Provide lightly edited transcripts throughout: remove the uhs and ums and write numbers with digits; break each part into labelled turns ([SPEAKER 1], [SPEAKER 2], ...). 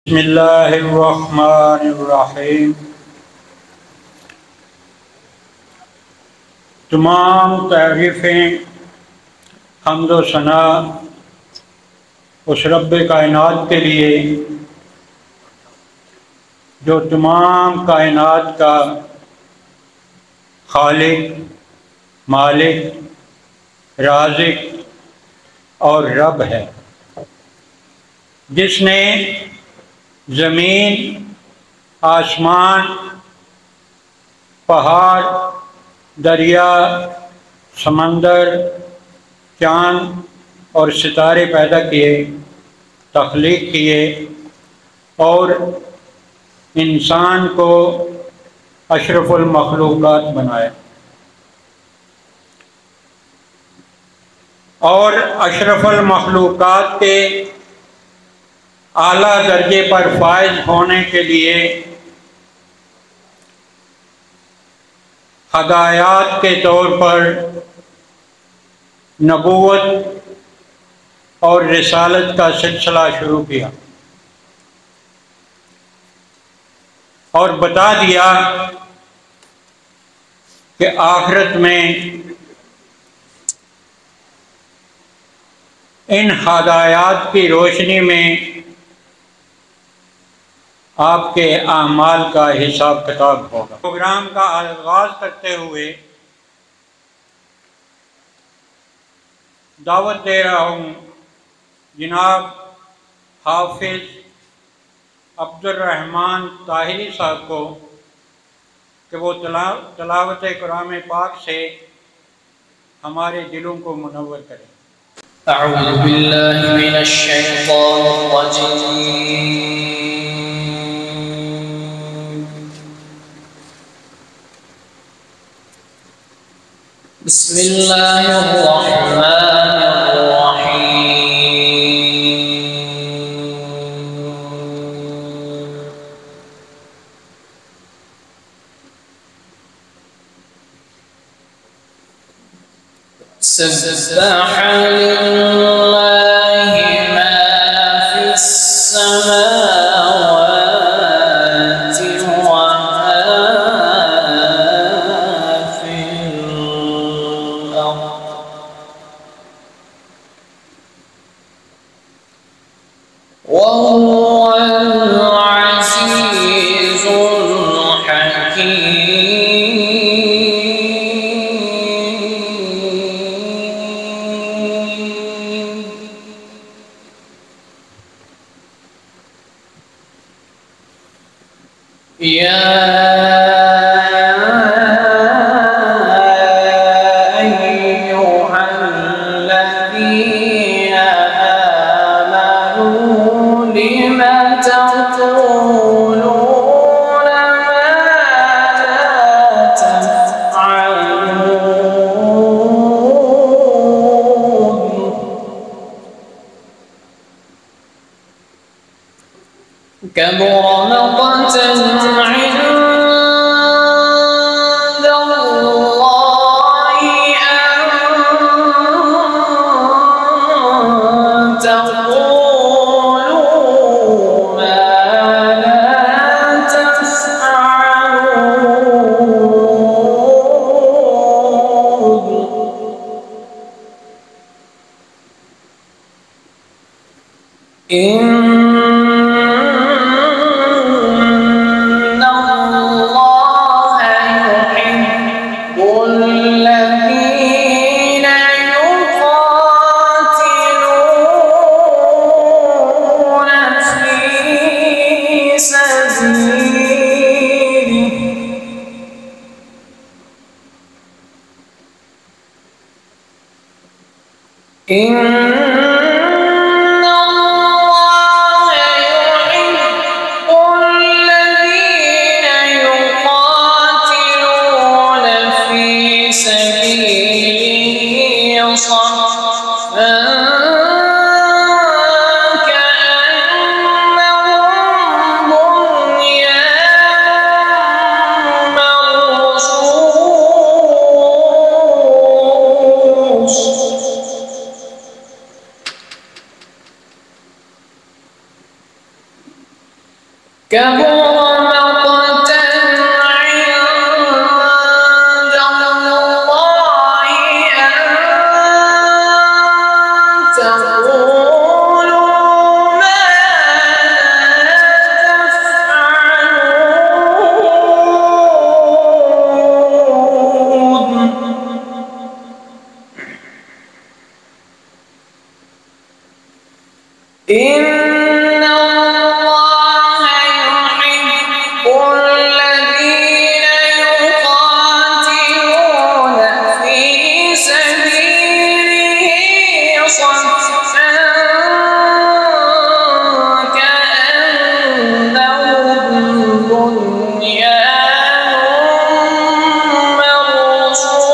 [SPEAKER 1] بسم اللہ الرحمن الرحیم۔ تمام تعریفیں حمد و ثنا اس رب کائنات کے لیے جو تمام کائنات کا خالق، مالک، رازق اور رب ہے، جس نے زمین، آسمان، پہاڑ، دریا، سمندر، چاند اور ستارے پیدا کیے، تخلیق کیے اور انسان کو اشرف المخلوقات بنائے، اور اشرف المخلوقات کے اعلیٰ درجے پر فائز ہونے کے لیے ہدایات کے طور پر نبوت اور رسالت کا سلسلہ شروع کیا اور بتا دیا کہ آخرت میں ان ہدایات کی روشنی میں آپ کے اعمال کا حساب کتاب ہوگا۔ پروگرام کا آغاز کرتے ہوئے دعوت دے رہا ہوں جناب حافظ عبد الرحمن طاہری صاحب کو کہ وہ تلاوت کلام پاک سے ہمارے دلوں کو منور کریں۔
[SPEAKER 2] اعوذ باللہ من الشیطان الرجیم، بسم اللہ الرحمن الرحیم، سبح للہ ما فی السماوات وما فی الارض، وهو العزیز الحکیم۔ یا ایھا الذین آمنوا لم تقولون ما لا تفعلون، كبر مقتا عند الله أن تقولوا ما لا تفعلون، إن الله يحب الذين يقاتلون في سبيله، إن الله يحب الذين يقاتلون في سبيله صفا كأنهم بنيان مرصوص، كبر مقتا عند الله أن تقولوا ما لا تفعلون إن الله يحب الذين يقاتلون في سبيله صفا كأنهم بنيان مرصوص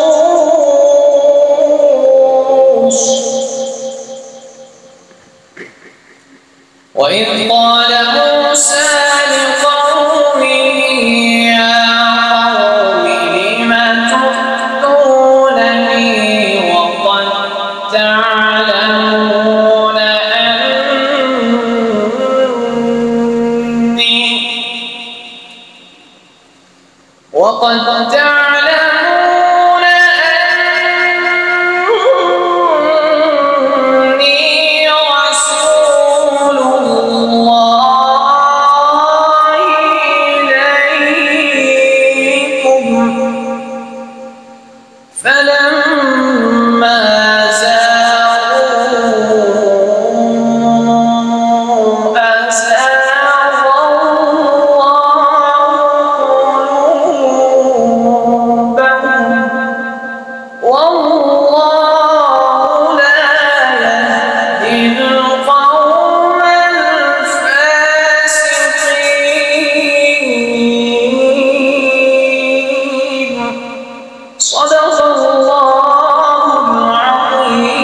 [SPEAKER 2] وإذ قال موسى لقومه يا قوم لم تؤذونني وقد تعلمون أني رسول الله إليكم فلما زاغوا أزاغ الله قلوبهم والله لا يهدي القوم الفاسقين صدق الله العظيم.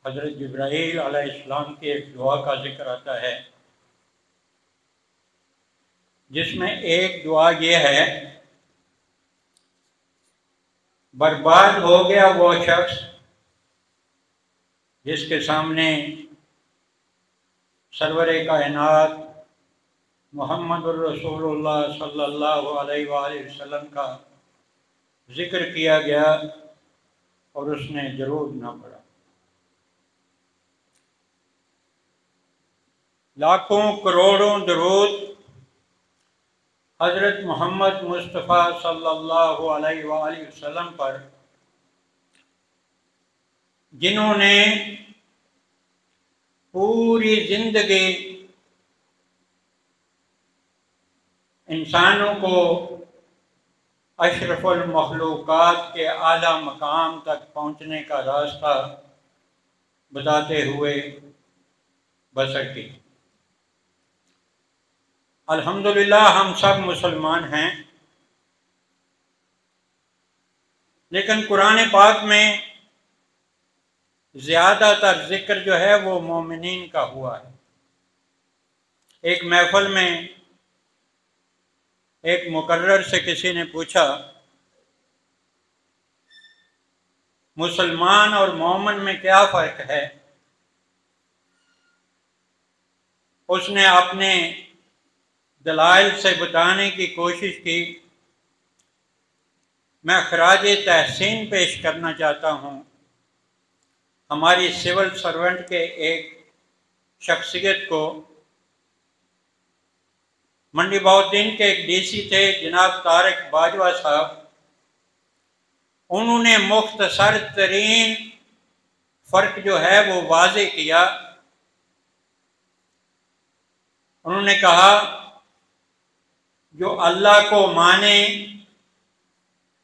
[SPEAKER 1] حضرت جبرائیل علیہ السلام کی ایک دعا کا ذکر آتا ہے، جس میں ایک دعا یہ ہے: برباد ہو گیا وہ شخص جس کے سامنے سرور کائنات محمد الرسول اللہ صلی اللہ علیہ وآلہ وسلم کا ذکر کیا گیا اور اس نے درود نہ پڑھا۔ لاکھوں کروڑوں درود حضرت محمد مصطفیٰ صلی اللہ علیہ وآلہ وسلم پر، جنہوں نے پوری زندگی انسانوں کو اشرف المخلوقات کے اعلیٰ مقام تک پہنچنے کا راستہ بتاتے ہوئے بسر کی۔ الحمدللہ ہم سب مسلمان ہیں، لیکن قرآن پاک میں زیادہ تر ذکر جو ہے وہ مومنین کا ہوا ہے۔ ایک محفل میں ایک مقرر سے کسی نے پوچھا، مسلمان اور مومن میں کیا فرق ہے؟ اس نے اپنے دلائل سے بتانے کی کوشش کی۔ میں خراج تحسین پیش کرنا چاہتا ہوں ہماری سول سرونٹ کے ایک شخصیت کو۔ منڈی بہاؤالدین کے ایک ڈی سی تھے جناب طارق باجوہ صاحب، انہوں نے مختصر ترین فرق جو ہے وہ واضح کیا۔ انہوں نے کہا جو اللہ کو مانے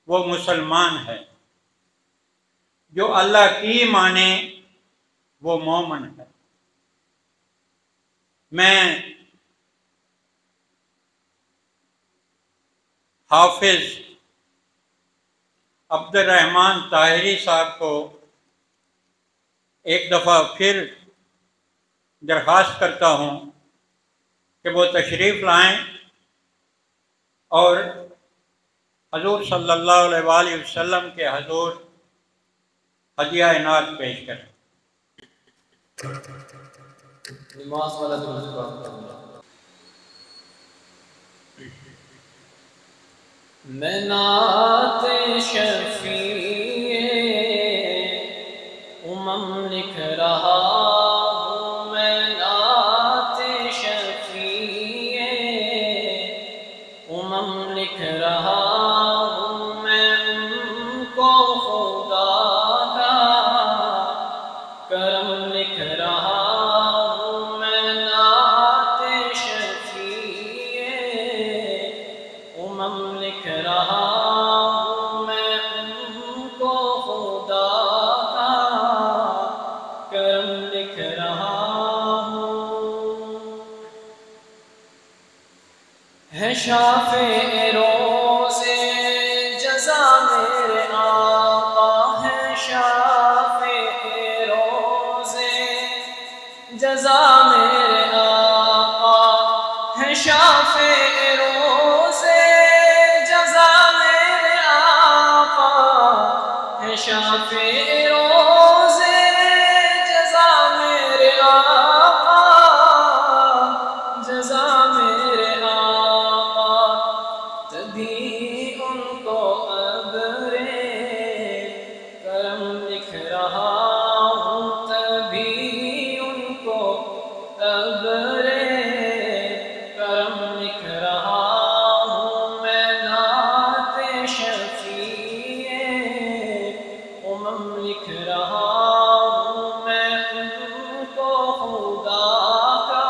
[SPEAKER 1] وہ مسلمان ہے، جو اللہ کی مانے وہ مومن ہے۔ میں حافظ عبد الرحمن طاہری صاحب کو ایک دفعہ پھر درخواست کرتا ہوں کہ وہ تشریف لائیں اور حضور صلی اللہ علیہ وآلہ وسلم کے حضور ہدیہ عنایت پیش کریں۔
[SPEAKER 3] نماز والا درود پڑھتا ہوں۔ میں نعت شفیع لکھ رہا ہوں، میں نعت شفیع لکھ رہا ہوں، میں ان کو خدا کا کرم لکھ رہا ہوں، میں نعت شفیع لکھ رہا ہوں، میں ان کو خدا کا کرم لکھ رہا ہوں۔ ہے شافع روز جزا میرے آقا، ہے شافع روز جزا میرے آقا، ہے شافع روز جزا میرے آقا، ہے شافع روز جزا میرے آقا، جزا میرے آقا، تبھی ان کو ابر کرم لکھ رہا ہوں، تبھی ان کو ابر کرم لکھ رہا ہوں، میں نعت شفیع لکھ رہا ہوں، میں ان کو خدا کا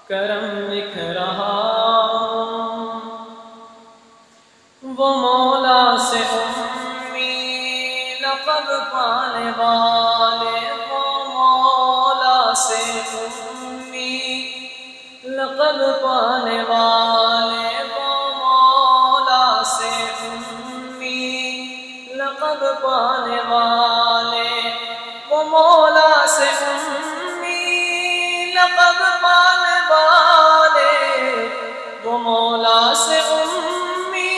[SPEAKER 3] کرم لکھ رہا ہوں۔ وہ مولا سے امی لقب پانے والے، وہ مولا سے امی لقب پانے والے، وہ مولا سے امی لقب پانے والے، وہ مولا سے امی لقب پانے والے، وہ مولا سے امی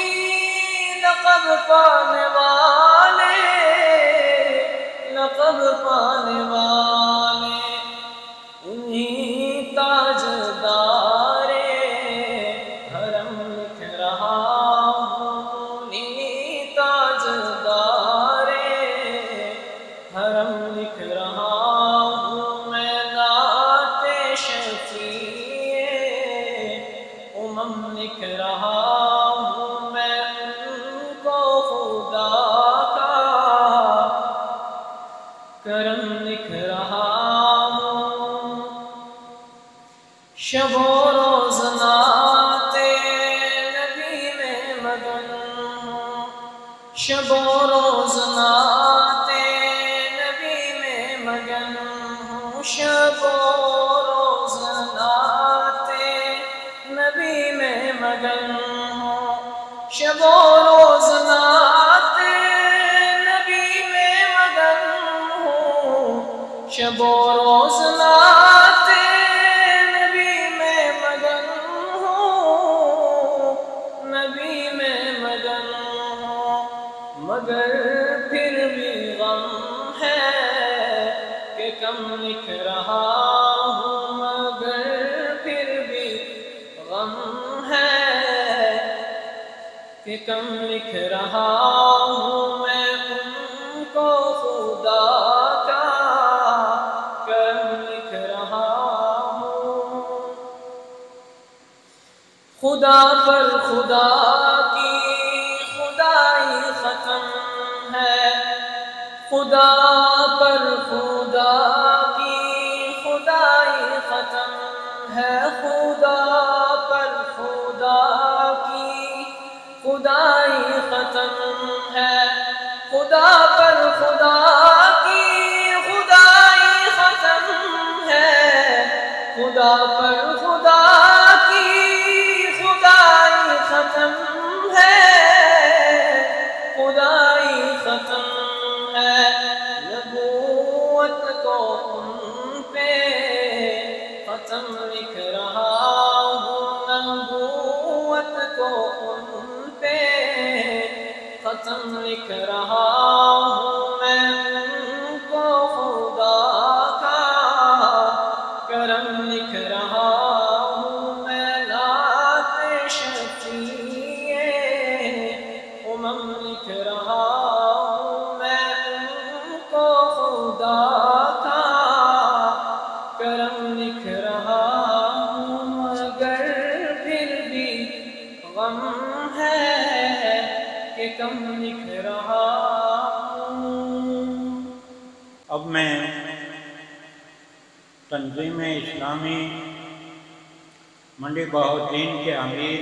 [SPEAKER 3] لقب پانے والے، لقب پانے والے، انہیں تاجدار حرم لکھ رہا ہوں، انہیں تاجدار حرم لکھ رہا ہوں، میں نعت شفیع لکھ رہا ہوں، میں ان کو خدا کا کرم لکھ رہا ہوں۔ شب و روز نعت نبی میں مگن ہوں، شب و روز نعت نبی میں مگن ہوں، شب و روز نعت نبی میں مگن ہوں، شب و روز نعت نبی میں مگن ہوں، شب و روز نعت نبی میں مگن ہوں، نبی میں مگن ہوں، مگر پھر بھی غم ہے کہ کم لکھ رہا ہوں، مگر پھر بھی غم ہے کہ کم لکھ رہا ہوں، میں ان کو خدا کا کرم لکھ رہا ہوں۔ خدا پر خدا کی خدائی ختم ہے، خدا پر خدا کی خدائی ختم ہے، خدا پر خدا کی خدائی ختم ہے، خدا پر خدا کی خدائی ختم ہے، خدا پر خدا کی خدائی ختم ہے، خدائی ختم ہے، نبوت کو ان پہ ختم لکھ رہا ہوں، نبوت کو ان پہ ختم لکھ رہا ہوں، میں ان کو
[SPEAKER 1] اب میں تنظیم اسلامی منڈی بہاؤالدین کے امیر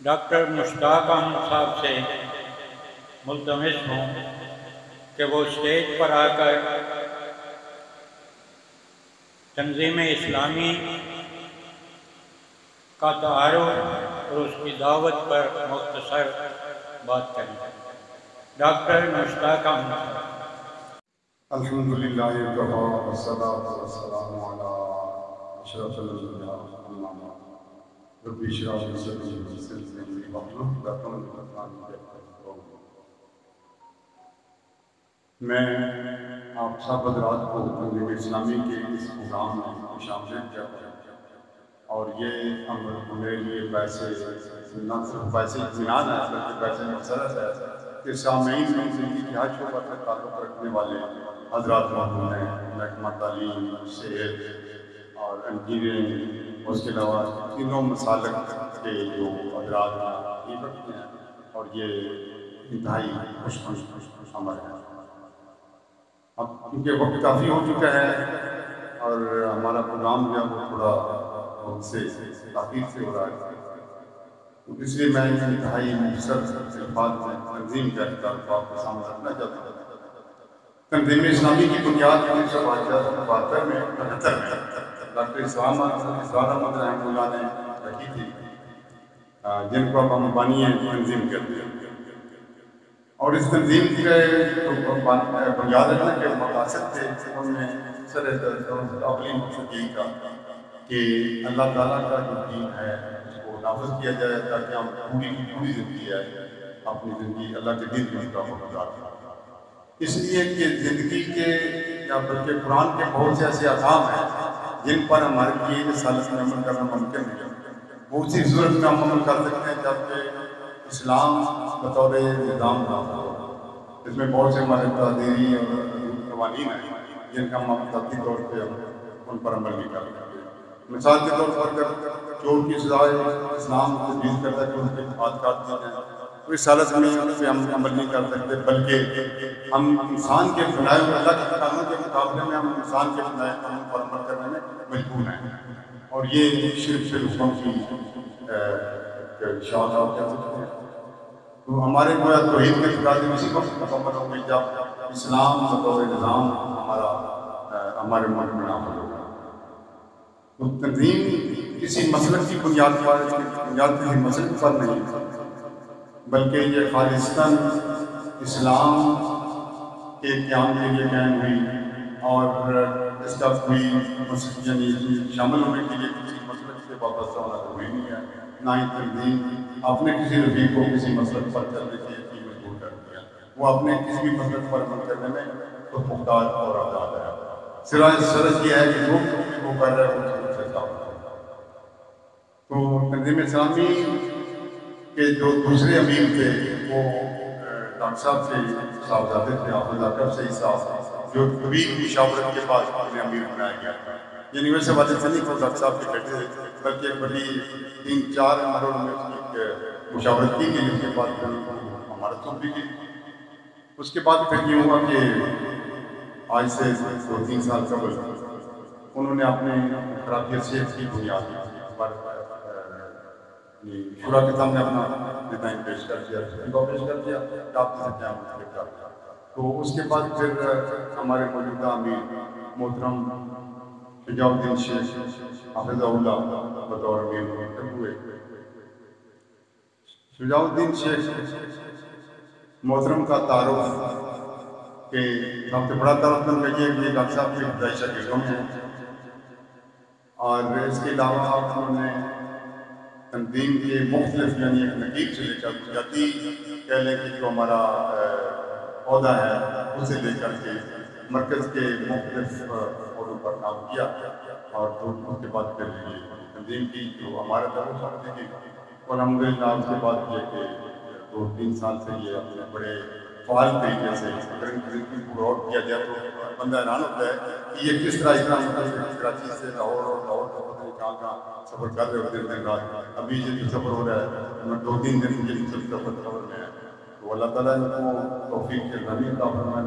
[SPEAKER 1] ڈاکٹر مشتاق احمد صاحب سے ملتمس ہوں کہ وہ اسٹیج پر آ کر تنظیم اسلامی کا تعارف اور اس کی دعوت پر مختصر بات کریں۔ ڈاکٹر مشتاق احمد صاحب۔
[SPEAKER 4] الحمدللہ وکفی والصلاۃ والسلام علی اشرف الانبیاء اما بعد رب اشرح لي صدری ویسر لي امری واحلل عقدۃ من لسانی یفقهوا قولی۔ میں آپ سب حضرات کو تنظیم اسلامی کے اس پروگرام میں خوش آمدید کہتا ہوں، اور یہ میرے لیے ویسے نہ صرف ویسے اطمینان ہے بلکہ ویسے مسرت ہے کہ سامعین میں زندگی کے ہر شعبہ سے تعلق رکھنے والے حضرات موجود ہیں، محکمہ تعلیم، صحت اور انجینئرنگ، اس کے علاوہ تینوں مسالک کے جو حضرات یہ رکھتے ہیں، اور یہ انتہائی خوش آمد ہے۔ اب کیونکہ وقت کافی ہو چکا ہے اور ہمارا پروگرام جو ہے وہ تھوڑا وقت سے تاخیر سے ہو رہا ہے، تو اس لیے میں انتہائی مختصر الفاظ میں تنظیم کا آپ کے سامنے رکھنا چاہتا ہوں۔ تنظیم اسلامی کی بنیاد 1972 میں ڈاکٹر اسرار احمد رحمہ اللہ نے رکھی تھی، جن کو اب ہم بانی تنظیم کہتے ہیں، اور اس تنظیم کے بنیاد رکھنے کے مقاصد تھے ان میں اولین مقصد یہی تھا کہ اللہ تعالیٰ کا جو دین ہے اس کو نافذ کیا جائے تاکہ ہم پوری زندگی ہے اپنی زندگی اللہ کے دین میں گزار دیں۔ اس لیے کہ زندگی کے یا بلکہ قرآن کے بہت سے ایسے احکام ہیں جن پر ہمارے لیے رسالت میں عمل کرنا ممکن نہیں ہے، وہ اسی صورت میں ہم عمل کر سکتے ہیں جبکہ اسلام بطور نظام نافذ ہو۔ اس میں بہت سے ہمارے تعزیری اور قوانین ہیں جن کا ہم ذاتی طور پہ ان پر عمل نہیں کر سکتے۔ مثال کے طور پر اگر چور کی سزا اسلام تجویز کرتا ہے کہ ان کے ہاتھ کاٹ دیے جائیں، تو اس حالت میں اس پہ ہم عمل نہیں کر سکتے، بلکہ ہم انسان کے بنائے ہوئے اللہ کے قانون کے مقابلے میں ہم انسان کے بنائے قانون پر عمل کرنے میں مجبور ہیں، اور یہ شرک سے رسوم کی شاخ آپ کہہ سکتے ہیں۔ تو ہمارے گویا توحید کے تقاضے اسی وقت مکمل ہوں گے جب اسلام بطور نظام ہمارے ملک میں نافذ ہوگا۔ تو تنظیم کسی مسلک کی بنیاد پر کسی مسلک پر نہیں، بلکہ یہ خالصتاً اسلام کے قیام کے لیے قائم ہوئی، اور اس کا کوئی مسلک یعنی شامل ہونے کے لیے کسی مسلک سے وابستہ ہونا ضروری نہیں ہے، نہ ہی تنظیم اپنے کسی رفیق کو کسی مسلک پر چلنے کے لیے مجبور کر دیا، وہ اپنے کسی بھی مسلک پر عمل کرنے میں خود مختار اور آزاد ہے۔ صرف یہ ہے کہ جو وہ کر رہے ہیں اس سے ثابت ہے۔ تو تنظیم اسلامی کے جو دوسرے امیر تھے وہ ڈاکٹر صاحب سے صاحبزادے تھے، حافظ عاقب سعید صاحب، جو طویل مشاورت کے بعد اپنے امیر بنایا گیا تھا۔ یعنی ویسے والد سے نہیں ڈاکٹر صاحب کے بیٹے تھے، بلکہ بڑی 3-4 مرحلوں میں ایک مشاورت کی گئی، اس کے بعد ہمارا تو بھی کی۔ اس کے بعد پھر یہ ہوا کہ آج سے 2-3 سال قبل انہوں نے اپنے خرابی صحت کی بنیاد پر شورا کے سامنے اپنا ڈیزائن پیش کر دیا، آپ سے کیا مختلف کر دیا۔ تو اس کے بعد پھر ہمارے موجودہ امیر محترم شجاع الدین شیخ حافظہ اللہ بطور امیر منتخب ہوئے۔ شجاع الدین شیخ محترم کا تعارف کہ سب سے بڑا تعارف ان کا یہ ہے کہ ڈاکٹر صاحب کے ابتدائی شاگردوں میں ہیں، اور اس کے علاوہ انہوں نے تنظیم کے مختلف یعنی ایک نقیب سے لے کر بنیادی کہہ لیں کہ جو ہمارا عہدہ ہے اسے لے کر کے مرکز کے مختلف عہدوں پر کام کیا، اور اس کے بعد پھر تنظیم کی جو ہمارا طرف سمجھے گی، اور الحمدللہ اس کے بعد یہ کہ 2-3 سال سے یہ اپنے بڑے فعال طریقے سے اگر ان کی کو غور کیا جائے تو بندہ حیران ہوتا ہے کہ یہ کس طرح کراچی سے لاہور اور لاہور کا پتہ نہیں کہاں سفر کر رہے ہوتے ہیں دن رات۔ ابھی یہ جو سفر ہو رہا ہے 2-3 دن یہ سفر میں ہے، تو اللہ تعالیٰ نے وہ توفیق کے غنی عطا فرمائے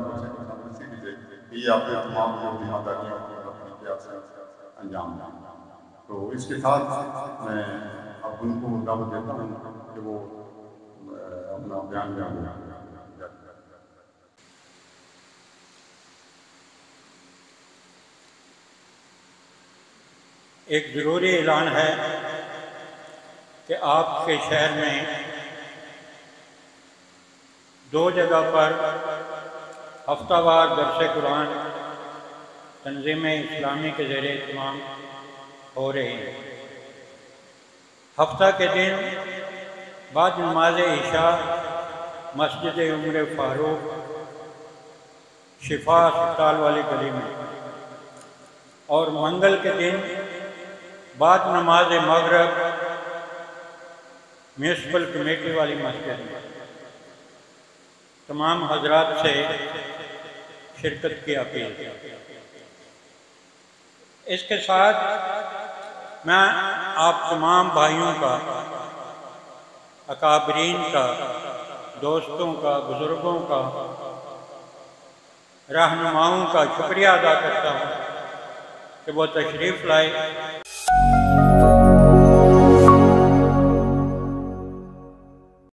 [SPEAKER 4] بھی دے کہ یہ آپ نے تمام جو ذمہ داریاں اپنی اختیار سے انجام دیں۔ تو اس کے ساتھ میں اب ان کو دعوت دیتا ہوں کہ وہ اپنا بیان
[SPEAKER 1] ایک ضروری اعلان ہے کہ آپ کے شہر میں 2 جگہ پر ہفتہ وار درس قرآن تنظیم اسلامی کے زیر اہتمام ہو رہی ہے۔ ہفتہ کے دن بعد نماز عشاء مسجد عمر فاروق شفا اسپتال والی گلی میں، اور منگل کے دن بعد نماز مغرب میونسپل کمیٹی والی مسجد میں۔ تمام حضرات سے شرکت کی اپیل۔ اس کے ساتھ میں آپ تمام بھائیوں کا، اکابرین کا، دوستوں کا، بزرگوں کا، رہنماؤں کا شکریہ ادا کرتا ہوں کہ وہ تشریف لائے۔